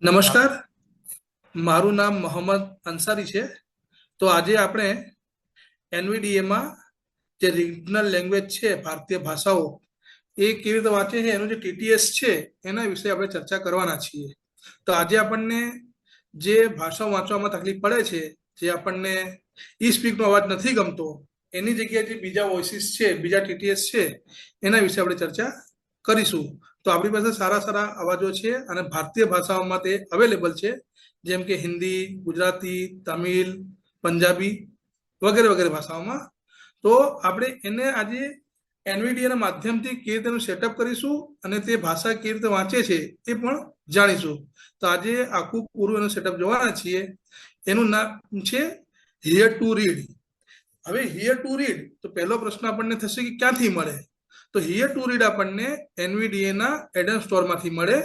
નમસ્કાર, મારું નામ મોહમ્મદ અંસારી છે. તો આજે આપણે એનવીડીએમાં જે રિજનલ લેંગ્વેજ છે, ભારતીય ભાષાઓ એ કેવી રીતે વાંચે છે, એનું જે ટીટીએસ છે એના વિશે આપણે ચર્ચા કરવાના છીએ. તો આજે આપણને જે ભાષાઓ વાંચવામાં તકલીફ પડે છે, જે આપણને ઈ સ્પીકનો અવાજ નથી ગમતો, એની જગ્યાએ જે બીજા વોઇસીસ છે, બીજા ટીટીએસ છે, એના વિશે આપણે ચર્ચા કરીશું. તો આપણી પાસે સારા સારા અવાજો છે અને ભારતીય ભાષાઓમાં તે અવેલેબલ છે, જેમ કે હિન્દી, ગુજરાતી, તમિલ, પંજાબી વગેરે વગેરે ભાષાઓમાં. તો આપણે એને આજે એનવીડીએના માધ્યમથી કેવી રીતે સેટઅપ કરીશું અને તે ભાષા કેવી રીતે વાંચે છે એ પણ જાણીશું. તો આજે આખું પૂરું એનું સેટઅપ જોવાના છીએ. એનું નામ છે હિયર ટુ રીડ. હવે હિયર ટુ રીડ, તો પહેલો પ્રશ્ન આપણને થશે કે ક્યાંથી મળે? તો હિયર ટુ રીડ આપણને એનવીડીએના એડન સ્ટોરમાંથી મળે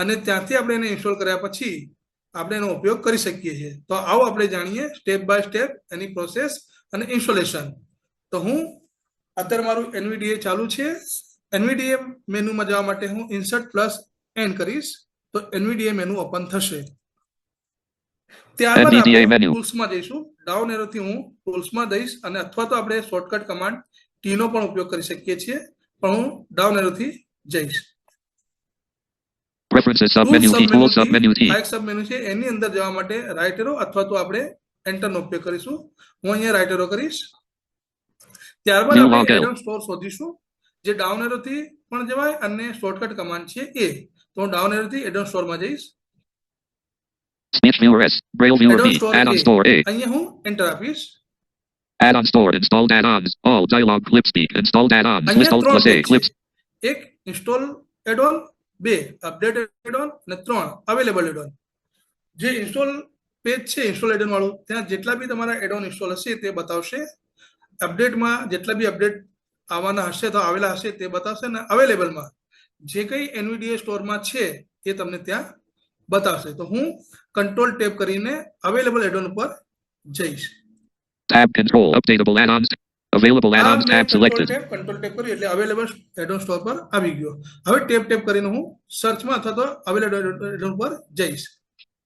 અને ત્યાંથી આપણે એને ઇન્સ્ટોલ કર્યા પછી આપણે એનો ઉપયોગ કરી શકીએ છીએ. તો આવો આપણે જાણીએ સ્ટેપ બાય સ્ટેપ એની પ્રોસેસ અને ઇન્સ્ટોલેશન. તો હું અત્યારે મારું એનવીડીએ ચાલુ છે. એનવીડીએ મેનુમાં જવા માટે હું ઇન્સર્ટ પ્લસ એન કરીશ તો એનવીડીએ મેનુ ઓપન થશે. ત્યારબાદ આપણે ટૂલ્સમાં જઈશું. ડાઉન એરોથી હું ટૂલ્સમાં જઈશ અને અથવા તો આપણે શોર્ટકટ કમાન્ડ ટી નો પણ ઉપયોગ કરી શકીએ છીએ, પણ હું ડાઉન એરોથી જઈશ. Preferences submenu T, tool submenu T. આ એક સબમેનુ છે, એની અંદર જવા માટે રાઈટ એરો અથવા તો આપણે એન્ટર નો ઉપયોગ કરીશું. હું અહીંયા રાઈટ એરો કરીશ. ત્યારબાદ આપણે એડન સ્ટોર શોધીશું, જે ડાઉન એરોથી પણ જવાય અને શોર્ટકટ કમાન્ડ છે એ. તો હું ડાઉન એરોથી એડન સ્ટોરમાં જઈશ. Speech viewer S, Braille viewer B, add-on store A. અહીંયા હું એન્ટર આપીશ. Add-on store, installed add-ons, all dialog clip speak, installed add-ons, list alt plus A, clips. એક ઇન્સ્ટોલ એડ-ઓન, 2 અપડેટ એડ-ઓન અને 3 available add-on. જે install page છે install add-on વાળું, ત્યાં જેટલા બી તમારા એડ-ઓન ઇન્સ્ટોલ હશે તે બતાવશે. અપડેટમાં જેટલા બી અપડેટ આવવાના હશે તો આવેલા હશે તે બતાવશે, અને અવેલેબલમાં જે કંઈ એનવીડીએ સ્ટોરમાં છે એ તમને ત્યાં બતાવશે. તો હું કંટ્રોલ ટેપ કરીને અવેલેબલ એડ-ઓન ઉપર જઈશ. Tab control updatable add-ons, available add-ons tab selected. Control tap કરી એટલે અવેલેબલ એડ-ઓન સ્ટોર પર આવી ગયો. હવે ટેપ કરીને હું સર્ચમાં અથવા તો અવેલેબલ એડ-ઓન પર જઈશ.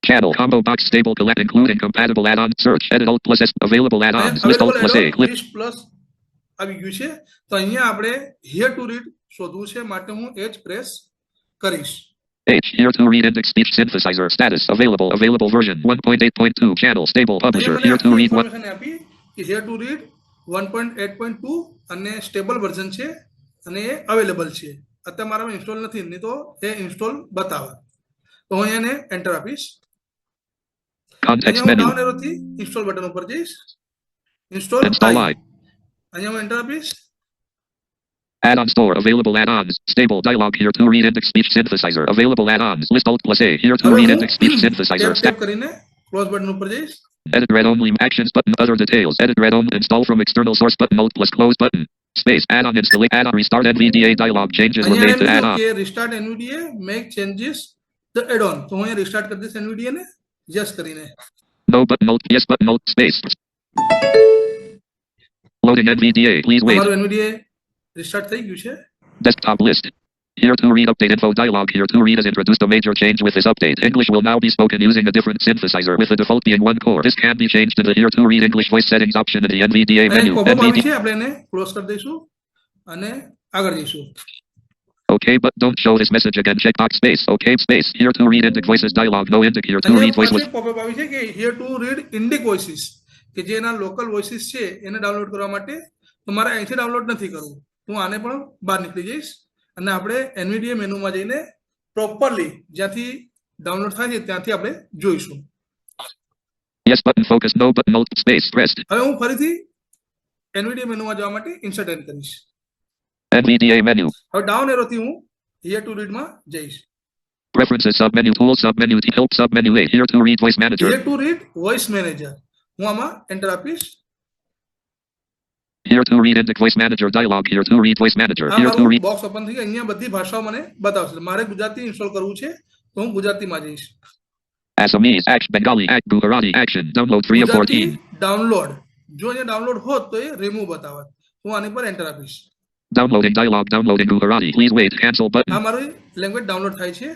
Channel combo box stable collect including compatible add-ons, search edit alt plus S, available add-ons, list alt plus A, clip. list plus આવી ગયું છે. તો અહીંયા આપણે here to read શોધવું છે, માટે હું H પ્રેસ કરીશ. H, here to read index speech synthesizer status available version 1.8.2 channel stable publisher here to read one. Here to read 1.8.2 અને સ્ટેબલ વર્ઝન છે અને એ અવેલેબલ છે. અત્યારે મારામાં ઇન્સ્ટોલ નથી, નહીં તો એ ઇન્સ્ટોલ બતાવે. તો હું એને એન્ટર આપીશ. Context menu. ડાઉન એરોથી ઇન્સ્ટોલ બટન ઉપર જઈશ. ઇન્સ્ટોલ અહીંયા હું એન્ટર આપીશ. Add-on store, available add-ons, stable dialog here to read index speech synthesizer, available add-ons, list alt plus A, here to read index speech synthesizer. Tap કરીને close button ઉપર જઈશ. Edit read only actions button, other details, edit read only, install from external source button, alt plus close button, space, add-on install, add-on restart NVDA dialog, changes were made to add-on. Restart NVDA, make changes the add-on. તો હું restart કરી દઈશ NVDA ને, yes કરીને. No button, alt, yes button, alt, space. Loading NVDA, please wait. અમારું NVDA restart થઈ ગયું છે. Desktop list. Here to read update info dialog. Here to read has introduced a major change with this update. English will now be spoken using a different synthesizer with the default being one core. This can be changed to the here to read English voice settings option in the NVDA menu. આપણે એને close કરી દઈશું અને આગળ જઈશું. Okay, but don't show this message again. Checkbox space. Okay, space. Here to read indic voices dialog. No indic. Here to read voice was. Popup આવી છે કે here to read indic voices, કે જે એના લોકલ વોઇસીસ છે એને download કરવા માટે તમારે અહીંથી ડાઉનલોડ નથી કરવું. હું આને પણ બહાર નીકળી જઈશ અને આપણે એનવીડીએ મેનુમાં જઈને પ્રોપરલી જ્યાંથી ડાઉનલોડ થાય છે ત્યાંથી આપણે જોઈશું. Yes button focus, no button alt space pressed. હવે હું ફરીથી એનવીડીએ મેનુમાં જવા માટે ઇન્સર્ટ એન કરીશ. NVDA menu. હવે ડાઉન એરોથી હું here to read માં જઈશ. Preferences submenu, tool submenu, help submenu A, here to read voice manager. Here to read voice manager. હું આમાં એન્ટર આપીશ. Here to read indic voice manager dialog. Here to read voice manager. Here to read. Box open થઈ ગયું. અહીંયા બધી ભાષાઓ મને બતાવશે. મારે ગુજરાતી ઇન્સ્ટોલ કરવું છે તો હું ગુજરાતીમાં જઈશ. Assamese, action, Bengali, Gujarati, action, download 3 of 14. Download, જો અહીંયા ડાઉનલોડ હોત તો એ રિમૂવ બતાવત. હું આની પર એન્ટર આપીશ. Downloading dialog, downloading Gujarati, please wait, cancel button. આ મારી લેંગ્વેજ ડાઉનલોડ થાય છે.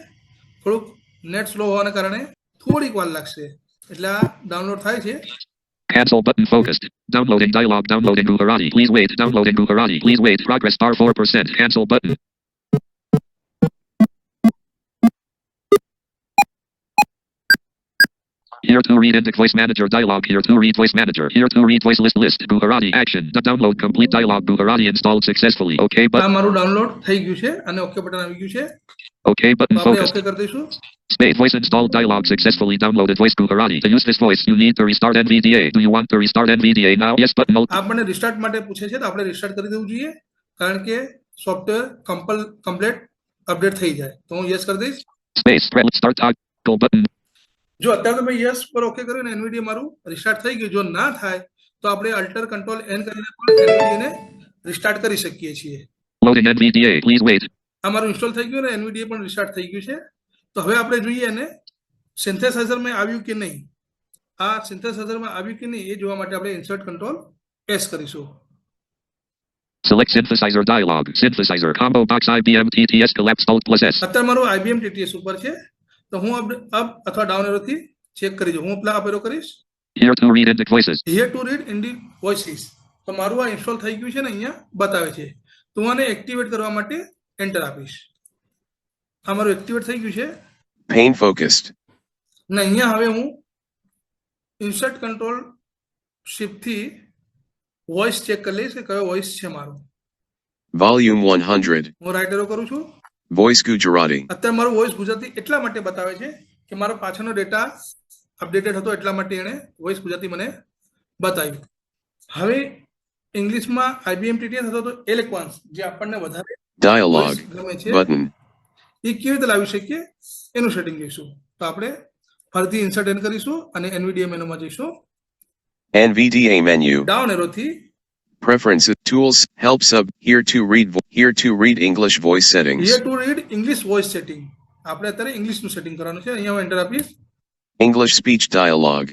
થોડુંક નેટ સ્લો હોવાના કારણે થોડીક વાર લાગશે એટલે આ ડાઉનલોડ થાય છે. Cancel button focused. Downloading dialog. Downloading Gujarati. Please wait. Downloading Gujarati. Please wait. Progress bar 4%. Cancel button. Here to read Indic Voice Manager dialog. Here to read Voice Manager. Here to read Voice List. Gujarati action. Download complete dialog. Gujarati installed successfully. Okay આ button. મારું download થઈ ગયું છે અને okay button આવી ગયું છે. Okay તો button આપણે focused. ઓકે કરી દઈશું. Space voice installed dialog successfully downloaded voice Gujarati. To use this voice, you need to restart NVDA. Do you want to restart NVDA now? Yes button. આપણને restart માટે પૂછે છે તો આપણે રિસ્ટાર્ટ કરી દેવું જોઈએ કારણ કે સોફ્ટવેર કમ્પ્લીટ અપડેટ થઈ જાય. તો હું યસ કરી દઈશ. Space start toggle button. જો અત્યારે તમે યસ પર ઓકે કર્યું ને એનવીડીએ મારું રિસ્ટાર્ટ થઈ ગયું. જો ના થાય તો આપણે અલ્ટર કંટ્રોલ એન કરીને પણ એનવીડીએ રિસ્ટાર્ટ કરી શકીએ છીએ. Loading NVDA. Please wait. આ મારું ઇન્સ્ટોલ થઈ ગયું ને એનવીડીએ પણ રિસ્ટાર્ટ થઈ ગયું છે. તો હવે આપણે જોઈએ એને સિન્થેસાઇઝરમાં આવ્યું કે નહીં. આ સિન્થેસાઇઝરમાં આવ્યું કે નહીં એ જોવા માટે આપણે ઇન્સર્ટ કંટ્રોલ એસ કરીશું. Select synthesizer dialog. Synthesizer combo box IBM TTS collapse alt plus S. અત્યારે મારું IBM TTS ઉપર છે તો હું અપ અથવા ડાઉન એરોથી ચેક કરી જોઉં. હું પેલા અપ એરો કરીશ. Here to read Indic voices. Here to read Indic voices. તો મારું આ ઇન્સ્ટોલ થઈ ગયું છે ને અહીંયા બતાવે છે. તો હું આને એક્ટિવેટ કરવા માટે એન્ટર આપીશ. આ મારું એક્ટિવેટ થઈ ગયું છે Pain focused. ને અહીંયા હવે હું ઇન્સર્ટ કંટ્રોલ શિફ્ટ થી વોઇસ ચેક કરી લઈશ કે કયો વોઇસ છે મારો. Volume 100. હું રાઈટ એરો કરું છું. Voice Gujarati. અત્યારે મારું વોઇસ ગુજરાતી એટલા માટે બતાવે છે કે મારો પાછળનો ડેટા અપડેટેડ હતો એટલા માટે એણે વોઇસ ગુજરાતી મને બતાવ્યું. હવે ઇંગ્લિશમાં IBM TTS હતો તો એલેક્વાન્સ જે આપણને વધારે Dialogue. voice ગમે છે Button. એ કેવી રીતે લાવી શકીએ એનું સેટિંગ જોઈશું. તો આપણે ફરીથી ઇન્સર્ટ એન કરીશું અને NVDA મેનુમાં જઈશું. NVDA menu. ડાઉન એરોથી Preferences. Tools. Help sub. Here to read English voice settings. Here two read English voice setting. આપણે અત્યારે ઇંગ્લિશનું સેટિંગ કરવાનું છે. અહીંયા હું એન્ટર આપીશ. English speech dialogue.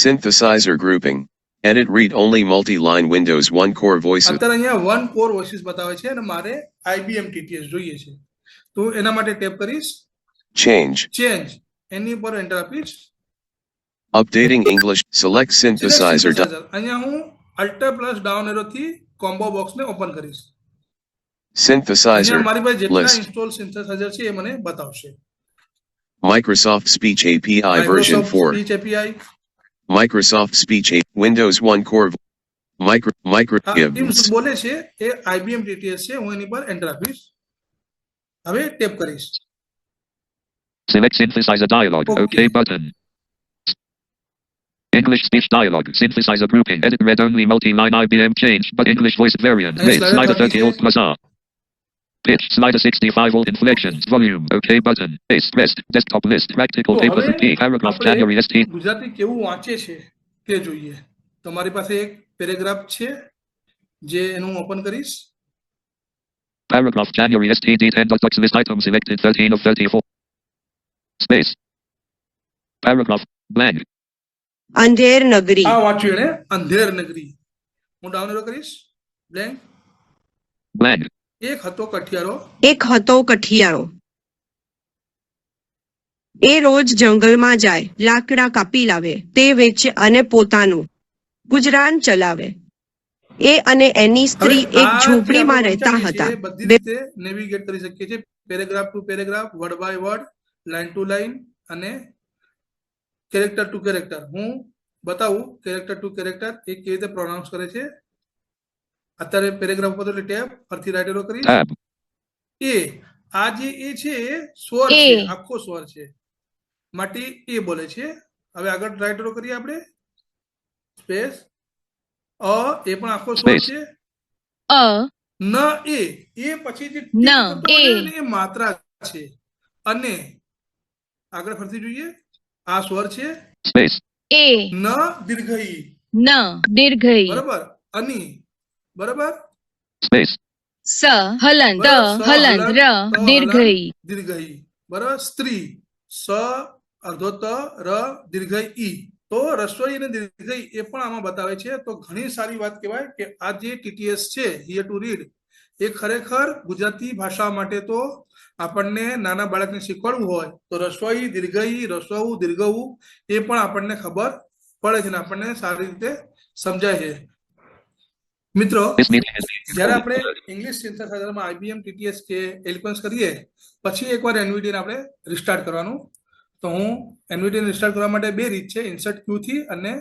Synthesizer grouping. Edit read only multi-line Windows 1 core voices. અત્યારે અહીંયા વન કોર વોઇસીસ બતાવે છે અને મારે IBM TTS જોઈએ છે. તો એના માટે ટેપ કરીશ. Change. ચેન્જ એની ઉપર એન્ટર આપીશ. Updating English. Select synthesizer. અહીંયા હું અલ્ટર પ્લસ ડાઉન એરોથી કોમ્બો બોક્સને ઓપન કરીશ. Synthesizer. અહીંયા મારી પાસે જેટલા List. ઇન્સ્ટોલ સિન્થેસાઇઝર છે એ મને બતાવશે. Microsoft Speech API version Microsoft 4. Speech API. Microsoft Speech Windows 1 core. Micro. આ Teams બોલે છે એ IBM TTS છે. હું એની પર એન્ટર આપીશ. હવે ટેપ કરીશ. Select synthesizer dialog. Okay. Okay button. English speech dialog. Synthesizer grouping. Edit read only multi-line IBM change, but English voice variant. Yes, Rate slider slider 30 30 alt plus R. Pitch slider 65 volt inflections. Volume. Okay button. Paste rest. Desktop list. Practical તો paper હવે P. Paragraph આપણે January ST. Gujarati કેવું વાંચે છે તે જોઈએ. તો મારી પાસે એક પેરેગ્રાફ છે જે એનું ઓપન કરીશ. Paragraph January STD 10. List item selected 13 of 34. Space. Paragraph. Blank. અંધેર નગરી આ વાંચ્યું એને અંધેર નગરી. હું ડાઉન એરો કરીશ. બ્લેન્ક. Blank. એક હતો કઠિયારો એક હતો કઠિયારો એ રોજ જંગલમાં જાય લાકડા કાપી લાવે તે વેચે અને પોતાનું ગુજરાન ચલાવે એ અને એની સ્ત્રી હવે એક આ જે ઝૂંપડીમાં આપણે રહેતા વંચાવીએ હતા છીએ, બધી બે રીતે નેવિગેટ કરી શકીએ છીએ. Paragraph to paragraph, word by word, line to line અને કેરેક્ટર ટુ કેરેક્ટર. હું બતાવું કેરેક્ટર ટુ કેરેક્ટર એ કેવી રીતે પ્રોનાઉન્સ કરે છે. અત્યારે પેરેગ્રાફ ઉપર એટલે ટેબ ફરીથી રાઈટ એરો કરીશ. Tab. એ આ જે એ છે એ સ્વર એ. છે, આખો સ્વર છે માટે એ બોલે છે. હવે આગળ રાઈટ એરો કરીએ આપણે. સ્પેસ અ એ પણ આખો સ્વર Space. છે. અ ન એ પછી જે ન, થતો હોય એ. ને એ માત્રા છે. અને આગળ ફરીથી જોઈએ આ સ્વર છે Space. એ ન દીર્ઘઈ. ન દીર્ઘઈ બરાબર. અની બરાબર. Space. સ હલંત દ બરાબર. સ હલંત ર ત દીર્ઘઈ દીર્ઘઈ. બરાબર. સ્ત્રી સ અર્ધો ત ર દીર્ઘઈ ઈ. તો રસોઈ અને દીર્ઘઈ એ પણ આમાં બતાવે છે. તો ઘણી સારી વાત કહેવાય કે આ જે TTS છે હિયર ટુ રીડ એ ખરેખર ગુજરાતી ભાષા માટે તો આપણને નાના બાળકને શીખવાડવું હોય તો રસોઈ દીર્ઘઈ રસોવું દીર્ઘવું એ પણ આપણને ખબર પડે છે ને આપણને સારી રીતે સમજાય છે મિત્રો This meeting is being જ્યારે recorded. આપણે ઇંગ્લિશ સિન્થેસાઇઝરમાં IBM TTS કે એલિક્વન્સ કરીએ પછી એકવાર NVDA ને આપણે રિસ્ટાર્ટ કરવાનું તો હું NVDA ને રિસ્ટાર્ટ કરવા માટે બે રીત છે ઇન્સર્ટ Q થી અને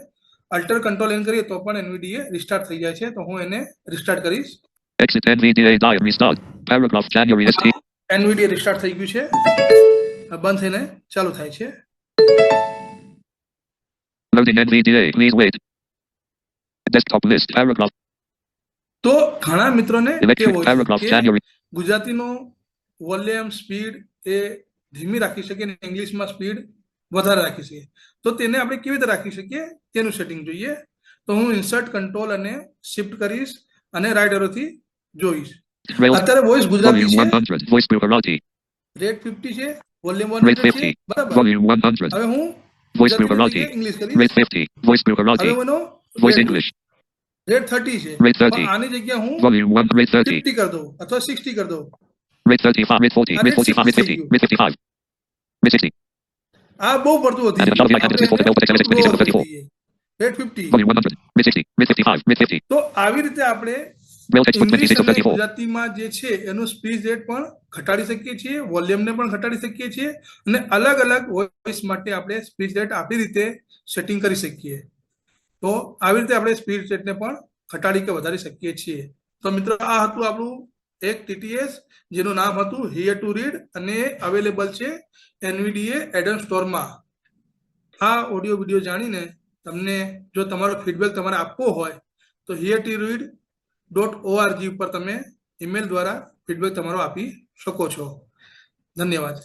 અલ્ટર કંટ્રોલ N કરીએ તો પણ NVDA રિસ્ટાર્ટ થઈ જાય છે તો હું એને રિસ્ટાર્ટ કરીશ Exit NVDA dial restart. Paragraph January ST. NVDA restart થઈ ગયું છે બંધ થઈને ચાલુ થાય છે Loading NVDA. Please wait. Desktop list. Paragraph. તો ઘણા મિત્રોને Electric કેવું હોય paragraph છે કે January. ગુજરાતીનો વોલ્યુમ સ્પીડ એ ધીમી રાખી શકીએ અને ઇંગ્લિશમાં સ્પીડ વધારે રાખી શકીએ તો તેને આપણે કેવી રીતે રાખી શકીએ તેનું સેટિંગ જોઈએ તો હું ઇન્સર્ટ કંટ્રોલ અને શિફ્ટ કરીશ અને રાઈટ એરોથી જોઈશ Rails. અત્યારે વોઇસ ગુજરાતી Volume છે 100. Voice Bucharati. રેટ 50 છે વોલ્યુમ Rate 100 છે 50. બરાબર Volume 100. હવે હું Voice ગુજરાતીની Bucharati. જગ્યાએ ઇંગ્લિશ કરીશ Rate 50. Voice હવે Bucharati. હું એનો Voice English. રેટ 30 છે Rate 30. પણ આની જગ્યા હું Volume 1. Rate 30. 50 કરી દઉં અથવા 60 કરી દઉં Rate 35. Rate 40. Rate 45. Rate 50. Rate 55. Rate 60. આ બહુ પડતું વધી And ગયું another item is આપણે before the એને text slow 34. કરી દઈએ. Rate 50 Volume 100. Rate 60. Rate 55. Rate 50. તો આવી રીતે આપણે Rail text ઇંગ્લિશ 26 of અને 34. ગુજરાતીમાં જે છે એનું સ્પીચ રેટ પણ ઘટાડી શકીએ છીએ વોલ્યુમને પણ ઘટાડી શકીએ છીએ અને અલગ અલગ વોઇસ માટે આપણે સ્પીચ રેટ આપણી રીતે સેટિંગ કરી શકીએ તો આવી રીતે આપણે સ્પીચ રેટને પણ ઘટાડી કે વધારી શકીએ છીએ તો મિત્રો આ હતું આપણું એક TTS જેનું નામ હતું હિયર ટુ રીડ અને અવેલેબલ છે NVDA એડન સ્ટોરમાં આ ઓડિયો વિડીયો જાણીને તમને જો તમારો ફીડબેક તમારે આપવો હોય તો heartoread.org ઉપર તમે ઈમેલ દ્વારા ફીડબેક તમારો આપી શકો છો ધન્યવાદ